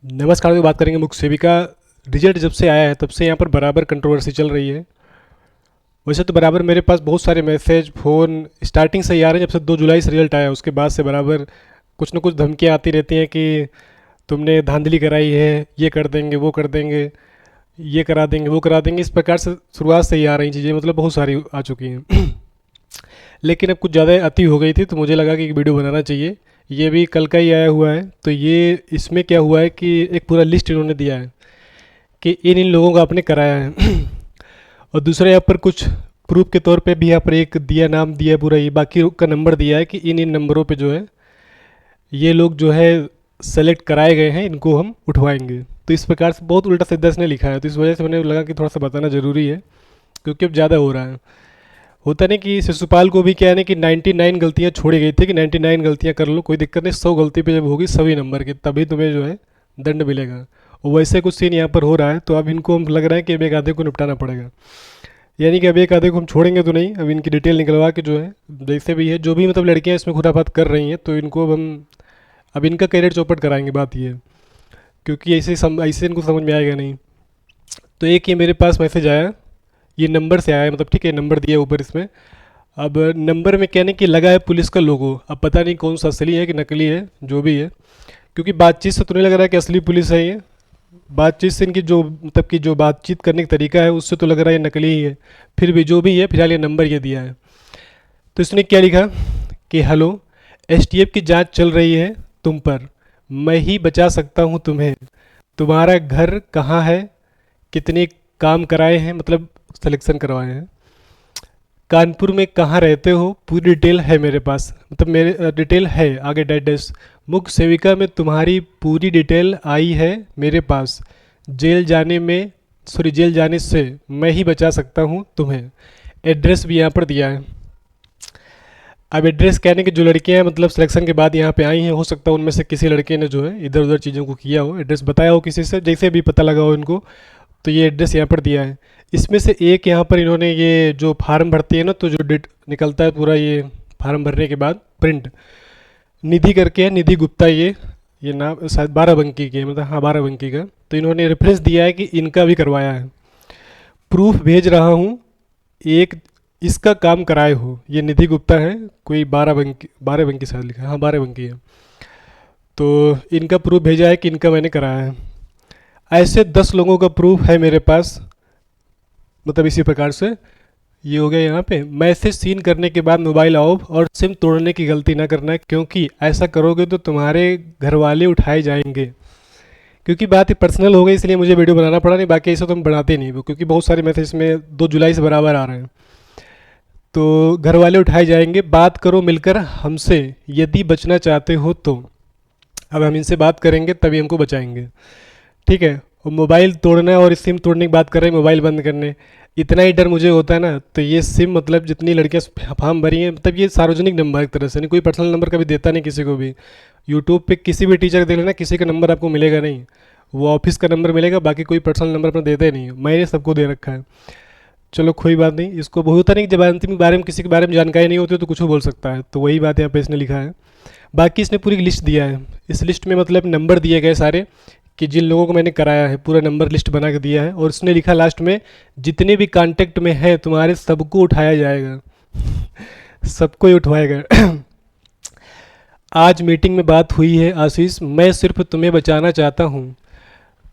नमस्कार। की बात करेंगे मुख्य सेविका। रिजल्ट जब से आया है तब से यहाँ पर बराबर कंट्रोवर्सी चल रही है। वैसे तो बराबर मेरे पास बहुत सारे मैसेज फ़ोन स्टार्टिंग से ही आ रहे हैं। जब से 2 जुलाई से रिजल्ट आया उसके बाद से बराबर कुछ न कुछ धमकियाँ आती रहती हैं कि तुमने धांधली कराई है, ये कर देंगे, वो कर देंगे, ये करा देंगे, वो करा देंगे। इस प्रकार से शुरुआत से ही आ रही चीज़ें, मतलब बहुत सारी आ चुकी हैं। लेकिन अब कुछ ज़्यादा अति हो गई थी तो मुझे लगा कि एक वीडियो बनाना चाहिए। ये भी कल का ही आया हुआ है। तो ये इसमें क्या हुआ है कि एक पूरा लिस्ट इन्होंने दिया है कि इन इन लोगों का आपने कराया है। और दूसरे यहाँ पर कुछ प्रूफ के तौर पे भी यहाँ पर एक दिया, नाम दिया पूरा, ये बाकी का नंबर दिया है कि इन इन नंबरों पे जो है ये लोग जो है सेलेक्ट कराए गए हैं, इनको हम उठवाएंगे। तो इस प्रकार से बहुत उल्टा सीधा इसने लिखा है। तो इस वजह से मैंने लगा कि थोड़ा सा बताना ज़रूरी है, क्योंकि अब ज़्यादा हो रहा है। होता नहीं कि शिशुपाल को भी क्या है ना कि 99 गलतियाँ छोड़ी गई थी कि 99 गलतियाँ कर लो, कोई दिक्कत नहीं, 100 गलती पे जब होगी सभी नंबर की तभी तुम्हें जो है दंड मिलेगा। और वैसे कुछ सीन यहाँ पर हो रहा है। तो अब इनको हम लग रहा है कि अब एक आधे को निपटाना पड़ेगा। यानी कि अब एक आधे को हम छोड़ेंगे तो नहीं, अब इनकी डिटेल निकलवा के जो है जैसे भी है, जो भी मतलब लड़कियाँ इसमें खुराफात कर रही हैं, तो इनको अब इनका करियर चौपट कराएंगे। बात ये है, क्योंकि ऐसे इनको समझ में आएगा नहीं। तो एक ये मेरे पास मैसेज आया, ये नंबर से आया है, मतलब ठीक है, नंबर दिया ऊपर इसमें। अब नंबर में कहने की लगा है पुलिस का लोगो। अब पता नहीं कौन सा असली है कि नकली है, जो भी है, क्योंकि बातचीत से तो नहीं लग रहा है कि असली पुलिस है ये। बातचीत से इनकी जो मतलब कि जो बातचीत करने का तरीका है उससे तो लग रहा है ये नकली ही है। फिर भी जो भी है, फिलहाल ये नंबर ये दिया है। तो इसने क्या लिखा कि हेलो, एसटीएफ की जांच चल रही है तुम पर, मैं ही बचा सकता हूँ तुम्हें। तुम्हारा घर कहाँ है, कितने काम कराए हैं, मतलब सिलेक्शन करवाए हैं, कानपुर में कहाँ रहते हो, पूरी डिटेल है मेरे पास, मतलब मेरे डिटेल है आगे डैश डैश। मुख्य सेविका में तुम्हारी पूरी डिटेल आई है मेरे पास। जेल जाने से मैं ही बचा सकता हूँ तुम्हें। एड्रेस भी यहाँ पर दिया है। अब एड्रेस कहने की जो लड़कियाँ हैं मतलब सिलेक्शन के बाद यहाँ पे आई हैं, हो सकता है उनमें से किसी लड़के ने जो है इधर उधर चीज़ों को किया हो, एड्रेस बताया हो किसी से, जैसे भी पता लगा हो इनको, तो ये एड्रेस यहाँ पर दिया है। इसमें से एक यहाँ पर इन्होंने ये जो फार्म भरती है ना, तो जो डेट निकलता है पूरा ये फार्म भरने के बाद प्रिंट, निधि करके है, निधि गुप्ता, ये नाम शायद बाराबंकी की है, मतलब हाँ बाराबंकी का। तो इन्होंने रेफरेंस दिया है कि इनका भी करवाया है। प्रूफ भेज रहा हूँ, एक इसका काम कराए हो। ये निधि गुप्ता है, कोई बाराबंकी शायद लिखा है, हाँ बाराबंकी है। तो इनका प्रूफ भेजा है कि इनका मैंने कराया है। ऐसे 10 लोगों का प्रूफ है मेरे पास। मतलब इसी प्रकार से ये हो गया यहाँ पे। मैसेज सीन करने के बाद मोबाइल ऑफ और सिम तोड़ने की गलती ना करना, क्योंकि ऐसा करोगे तो तुम्हारे घर वाले उठाए जाएंगे। क्योंकि बात ही पर्सनल हो गई इसलिए मुझे वीडियो बनाना पड़ा, नहीं बाकी ऐसा तो हम बनाते नहीं वो, क्योंकि बहुत सारे मैसेज में 2 जुलाई से बराबर आ रहे हैं। तो घर वाले उठाए जाएंगे, बात करो मिलकर हमसे यदि बचना चाहते हो तो। अब हम इनसे बात करेंगे तभी हमको बचाएंगे, ठीक है। और मोबाइल तोड़ना और सिम तोड़ने की बात कर रहे हैं, मोबाइल बंद करने, इतना ही डर मुझे होता है ना। तो ये सिम मतलब जितनी लड़कियां फॉर्म भरी हैं, मतलब ये सार्वजनिक नंबर एक तरह से, नहीं कोई पर्सनल नंबर कभी देता नहीं किसी को भी। यूट्यूब पे किसी भी टीचर देख लेना, किसी का नंबर आपको मिलेगा नहीं, वो ऑफिस का नंबर मिलेगा, बाकी कोई पर्सनल नंबर अपना देते नहीं है। मैंने सबको दे रखा है। चलो कोई बात नहीं, इसको बहुत होता नहीं कि जब अंतिम बारे में किसी के बारे में जानकारी नहीं होती तो कुछ बोल सकता है, तो वही बात यहाँ पे इसने लिखा है। बाकी इसने पूरी लिस्ट दिया है। इस लिस्ट में मतलब नंबर दिए गए सारे कि जिन लोगों को मैंने कराया है, पूरा नंबर लिस्ट बना के दिया है। और उसने लिखा लास्ट में, जितने भी कांटेक्ट में हैं तुम्हारे सबको उठाया जाएगा। सबको ही उठवाएगा। आज मीटिंग में बात हुई है आशीष, मैं सिर्फ तुम्हें बचाना चाहता हूँ।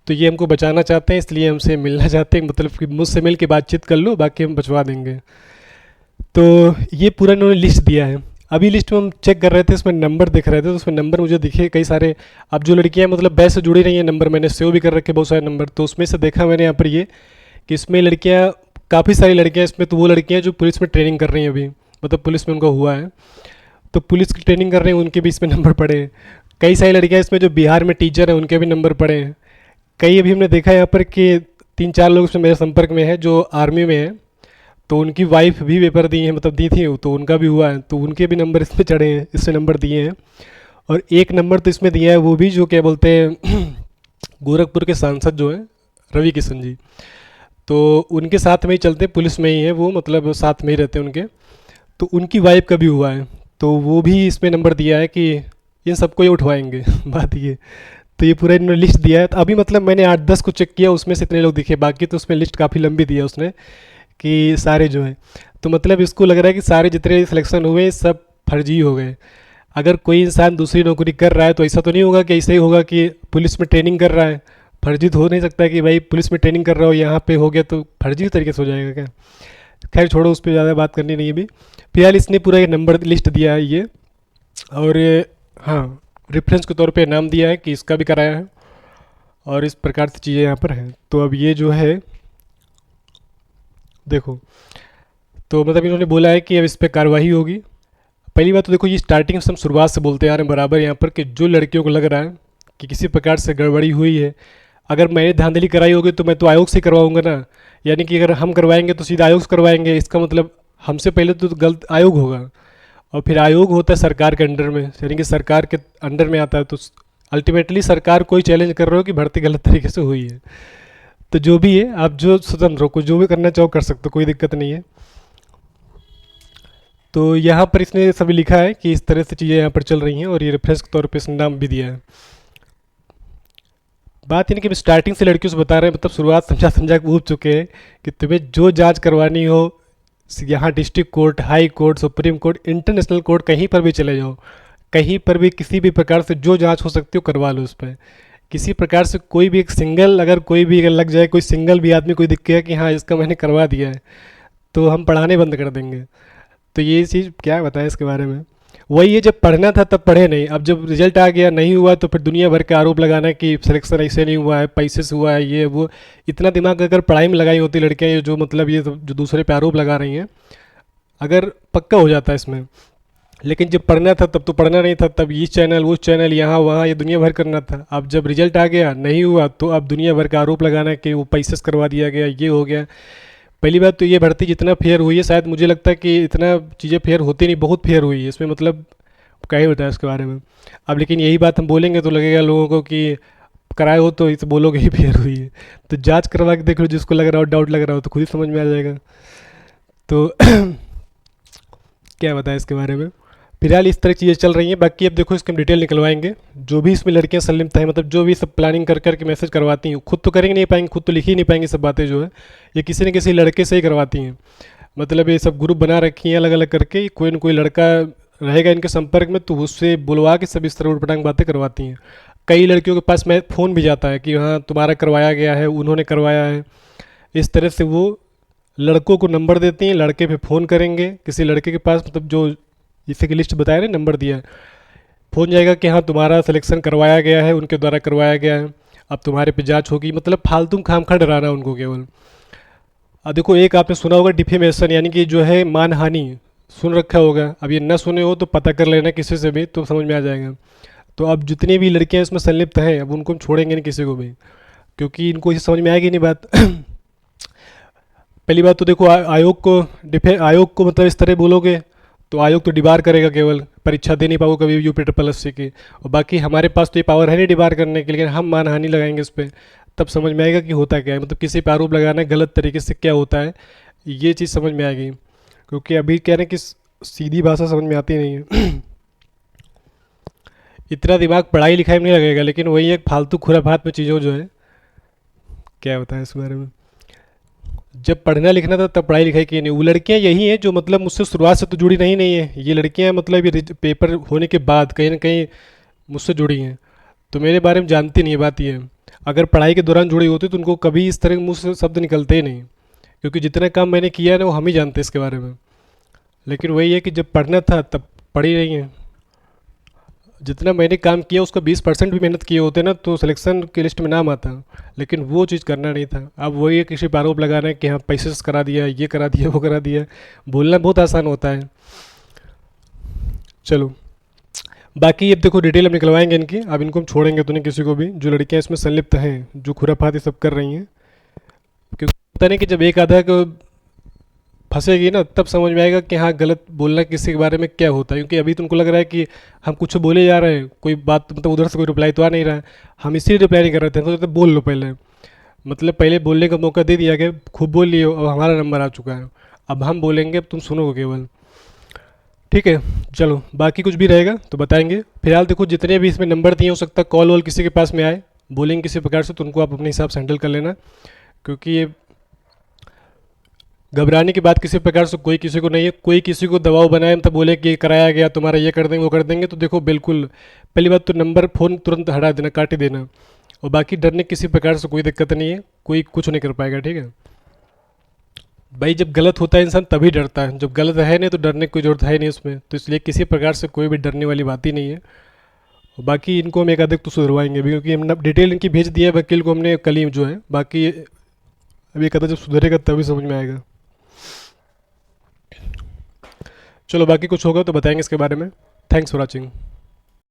तो ये हमको बचाना चाहते हैं, इसलिए हमसे मिलना चाहते हैं, मतलब कि मुझसे मिल के बातचीत कर लो, बाकी हम बचवा देंगे। तो ये पूरा इन्होंने लिस्ट दिया है। अभी लिस्ट में हम चेक कर रहे थे, इसमें नंबर दिख रहे थे, तो उसमें नंबर मुझे दिखे कई सारे। अब जो लड़कियां मतलब बैच से जुड़ी रही हैं, नंबर मैंने सेव भी कर रखे बहुत सारे नंबर, तो उसमें से देखा मैंने यहाँ पर ये कि इसमें लड़कियाँ, काफ़ी सारी लड़कियाँ इसमें, तो वो लड़कियाँ जो पुलिस में ट्रेनिंग कर रही हैं अभी, मतलब पुलिस में उनका हुआ है, तो पुलिस की ट्रेनिंग कर रहे हैं, उनके भी इसमें नंबर पड़े हैं। कई सारी लड़कियाँ इसमें जो बिहार में टीचर हैं उनके भी नंबर पड़े हैं। कई अभी हमने देखा यहाँ पर कि 3-4 लोग इसमें मेरे संपर्क में हैं जो आर्मी में हैं, तो उनकी वाइफ भी पेपर दी हैं, मतलब दी थी, तो उनका भी हुआ है, तो उनके भी नंबर इसमें चढ़े हैं, इससे नंबर दिए हैं। और एक नंबर तो इसमें दिया है, वो भी जो क्या बोलते हैं गोरखपुर के सांसद जो हैं रवि किशन जी, तो उनके साथ में ही चलते, पुलिस में ही है वो, मतलब साथ में ही रहते हैं उनके, तो उनकी वाइफ का भी हुआ है, तो वो भी इसमें नंबर दिया है कि इन सबको ये उठवाएंगे। बात ये। तो ये पूरा इन्होंने लिस्ट दिया है। तो अभी मतलब मैंने 8-10 को चेक किया, उसमें से इतने लोग दिखे, बाकी तो उसमें लिस्ट काफ़ी लंबी दी है उसने कि सारे जो हैं। तो मतलब इसको लग रहा है कि सारे जितने सिलेक्शन हुए सब फर्जी हो गए। अगर कोई इंसान दूसरी नौकरी कर रहा है तो ऐसा तो नहीं होगा कि ऐसे ही होगा कि पुलिस में ट्रेनिंग कर रहा है। फर्जी तो हो नहीं सकता कि भाई पुलिस में ट्रेनिंग कर रहा हो यहाँ पे हो गया तो फर्जी तरीके से हो जाएगा क्या। खैर छोड़ो, उस पर ज़्यादा बात करनी नहीं अभी। फिलहाल इसने पूरा ये नंबर लिस्ट दिया है ये, और ये हाँ रेफरेंस के तौर पे नाम दिया है कि इसका भी कराया है, और इस प्रकार से चीज़ें यहाँ पर हैं। तो अब ये जो है देखो, तो मतलब इन्होंने बोला है कि अब इस पर कार्रवाई होगी। पहली बात तो देखो, ये स्टार्टिंग से हम शुरुआत से बोलते आ रहे हैं बराबर यहाँ पर कि जो लड़कियों को लग रहा है कि किसी प्रकार से गड़बड़ी हुई है, अगर मैंने धांधली कराई होगी तो मैं तो आयोग से करवाऊंगा ना। यानी कि अगर हम करवाएंगे तो सीधा आयोग से करवाएंगे, इसका मतलब हमसे पहले तो गलत आयोग होगा, और फिर आयोग होता है सरकार के अंडर में, यानी कि सरकार के अंडर में आता है। तो अल्टीमेटली सरकार को ही चैलेंज कर रहे हो कि भर्ती गलत तरीके से हुई है। तो जो भी है, आप जो स्वतंत्र हो, को जो भी करना चाहो कर सकते हो, कोई दिक्कत नहीं है। तो यहाँ पर इसने सभी लिखा है कि इस तरह से चीज़ें यहाँ पर चल रही हैं, और ये रेफरेंस के तौर पे इसने नाम भी दिया है। बात यानी कि स्टार्टिंग से लड़कियों से बता रहे हैं, मतलब शुरुआत समझा समझा के ऊब चुके हैं कि तुम्हें जो जांच करवानी हो, यहाँ district court, high court, supreme court, international court, कहीं पर भी चले जाओ, कहीं पर भी किसी भी प्रकार से जो जांच हो सकती हो करवा लो उस पर। किसी प्रकार से कोई भी एक सिंगल, अगर कोई भी अगर लग जाए, कोई सिंगल भी आदमी कोई दिख गया कि हाँ इसका मैंने करवा दिया है, तो हम पढ़ाने बंद कर देंगे। तो ये चीज़ क्या बताएं इसके बारे में। वही है, जब पढ़ना था तब पढ़े नहीं, अब जब रिजल्ट आ गया नहीं हुआ तो फिर दुनिया भर के आरोप लगाना कि सिलेक्शन ऐसे नहीं हुआ है, पैसे से हुआ है, ये वो। इतना दिमाग अगर पढ़ाई में लगाई होती लड़कियां, ये जो मतलब ये जो दूसरे पे आरोप लगा रही हैं, अगर पक्का हो जाता है इसमें। लेकिन जब पढ़ना था तब तो पढ़ना नहीं था, तब ये चैनल वो चैनल यहाँ वहाँ ये दुनिया भर करना था। अब जब रिजल्ट आ गया नहीं हुआ तो अब दुनिया भर का आरोप लगाना कि वो पैसे से करवा दिया गया, ये हो गया। पहली बात तो ये भर्ती जितना फेयर हुई है, शायद मुझे लगता है कि इतना चीज़ें फेयर होती नहीं, बहुत फेयर हुई है इसमें, मतलब क्या ही बताया इसके बारे में। अब लेकिन यही बात हम बोलेंगे तो लगेगा लोगों को कि कराए हो तो इसे बोलोगे ही फेयर हुई है। तो जांच करवा के देख लो, जिसको लग रहा हो, डाउट लग रहा हो, तो खुद ही समझ में आ जाएगा। तो क्या बताया इसके बारे में। फिलहाल इस तरह चीज़ें चल रही हैं। बाकी अब देखो इसके हम डिटेल निकलवाएंगे, जो भी इसमें लड़कियां संलिप्त हैं, मतलब जो भी सब प्लानिंग कर करके मैसेज करवाती हैं, खुद तो करेंगे नहीं पाएंगे, खुद तो लिख ही नहीं पाएंगे सब बातें जो है, ये किसी न किसी लड़के से ही करवाती हैं। मतलब ये सब ग्रुप बना रखी हैं अलग अलग करके, कोई न कोई लड़का रहेगा इनके संपर्क में, तो उससे बुलवा के सब इस तरह उटपटांग बातें करवाती हैं। कई लड़कियों के पास मैं फ़ोन भी जाता है कि हाँ तुम्हारा करवाया गया है, उन्होंने करवाया है। इस तरह से वो लड़कों को नंबर देती हैं, लड़के पे फ़ोन करेंगे किसी लड़के के पास, मतलब जो जिससे कि लिस्ट बताया ना, नंबर दिया है, फ़ोन जाएगा कि हाँ तुम्हारा सिलेक्शन करवाया गया है, उनके द्वारा करवाया गया है, अब तुम्हारे पे जांच होगी। मतलब फालतू खामखा डराना उनको केवल। अब देखो एक आपने सुना होगा डिफेमेशन, यानी कि जो है मानहानि, सुन रखा होगा। अब ये न सुने हो तो पता कर लेना किसी से भी, तो समझ में आ जाएगा। तो अब जितनी भी लड़कियां इसमें संलिप्त हैं, अब उनको हम छोड़ेंगे नहीं किसी को भी, क्योंकि इनको इसे समझ में आएगी नहीं बात। पहली बात तो देखो आयोग को आयोग को मतलब इस तरह बोलोगे तो आयोग तो डिबार करेगा, केवल परीक्षा दे नहीं पाओगे कभी यूपी ट्रिपल एस की। और बाकी हमारे पास तो ये पावर है नहीं डिबार करने के लिए, हम मानहानि लगाएंगे इस पर, तब समझ में आएगा कि होता क्या है, मतलब किसी पर आरोप लगाना गलत तरीके से क्या होता है, ये चीज़ समझ में आएगी। क्योंकि अभी कह रहे हैं कि सीधी भाषा समझ में आती नहीं है। इतना दिमाग पढ़ाई लिखाई में नहीं लगेगा, लेकिन वही एक फालतू खुराफात में चीज़ों जो है, क्या बताएं इस बारे में। जब पढ़ना लिखना था तब पढ़ाई लिखाई की नहीं। वो लड़कियां यही हैं जो मतलब मुझसे शुरुआत से तो जुड़ी नहीं है, ये लड़कियां मतलब ये पेपर होने के बाद कहीं ना कहीं मुझसे जुड़ी हैं, तो मेरे बारे में जानती नहीं है। बात ये है, अगर पढ़ाई के दौरान जुड़ी होती तो उनको कभी इस तरह के मुँह से शब्द निकलते ही नहीं, क्योंकि जितना काम मैंने किया है ना वो हम ही जानते हैं इसके बारे में। लेकिन वही है कि जब पढ़ना था तब पढ़ी नहीं है। जितना मैंने काम किया उसका 20% भी मेहनत किए होते ना तो सिलेक्शन की लिस्ट में नाम आता, लेकिन वो चीज़ करना नहीं था। अब वही है किसी पर आरोप लगाना है कि हाँ पैसे से करा दिया, ये करा दिया, वो करा दिया। बोलना बहुत आसान होता है। चलो बाकी अब देखो डिटेल हम निकलवाएंगे इनकी, अब इनको हम छोड़ेंगे तो नहीं किसी को भी, जो लड़कियां इसमें संलिप्त हैं, जो खुराफात ये सब कर रही हैं। क्योंकि पता नहीं कि जब एक आधा को फंसेगी ना तब समझ में आएगा कि हाँ गलत बोलना किसी के बारे में क्या होता है। क्योंकि अभी तुमको लग रहा है कि हम कुछ बोले जा रहे हैं, कोई बात मतलब उधर से कोई रिप्लाई तो आ नहीं रहा है, हम इसीलिए रिप्लाई नहीं कर रहे थे, तो बोल लो पहले। मतलब पहले बोलने का मौका दे दिया गया, खूब बोल लिए, अब हमारा नंबर आ चुका है, अब हम बोलेंगे, अब तुम सुनोगे केवल। ठीक है। चलो बाकी कुछ भी रहेगा तो बताएंगे। फिलहाल देखो जितने भी इसमें नंबर दिए, हो सकता है कॉल वॉल किसी के पास में आए, बोलेंगे किसी प्रकार से, तो उनको आप अपने हिसाब से हैंडल कर लेना, क्योंकि ये घबराने की बात किसी प्रकार से कोई किसी को नहीं है। कोई किसी को दबाव बनाए तब बोले कि ये कराया गया तुम्हारा, ये कर देंगे वो कर देंगे, तो देखो बिल्कुल पहली बात तो नंबर फ़ोन तुरंत हटा देना, काट ही देना। और बाकी डरने किसी प्रकार से कोई दिक्कत नहीं है, कोई कुछ नहीं कर पाएगा, ठीक है भाई। जब गलत होता है इंसान तभी डरता है, जब गलत है नहीं तो डरने की कोई ज़रूरत है नहीं उसमें, तो इसलिए किसी प्रकार से कोई भी डरने वाली बात ही नहीं है। और बाकी इनको हम एक अधिक तो सुधरवाएंगे भी, क्योंकि हमने डिटेल इनकी भेज दिया है वकील को हमने कल ही जो है। बाकी अभी एक जब सुधरेगा तभी समझ में आएगा। चलो बाकी कुछ होगा तो बताएंगे इसके बारे में। Thanks for watching.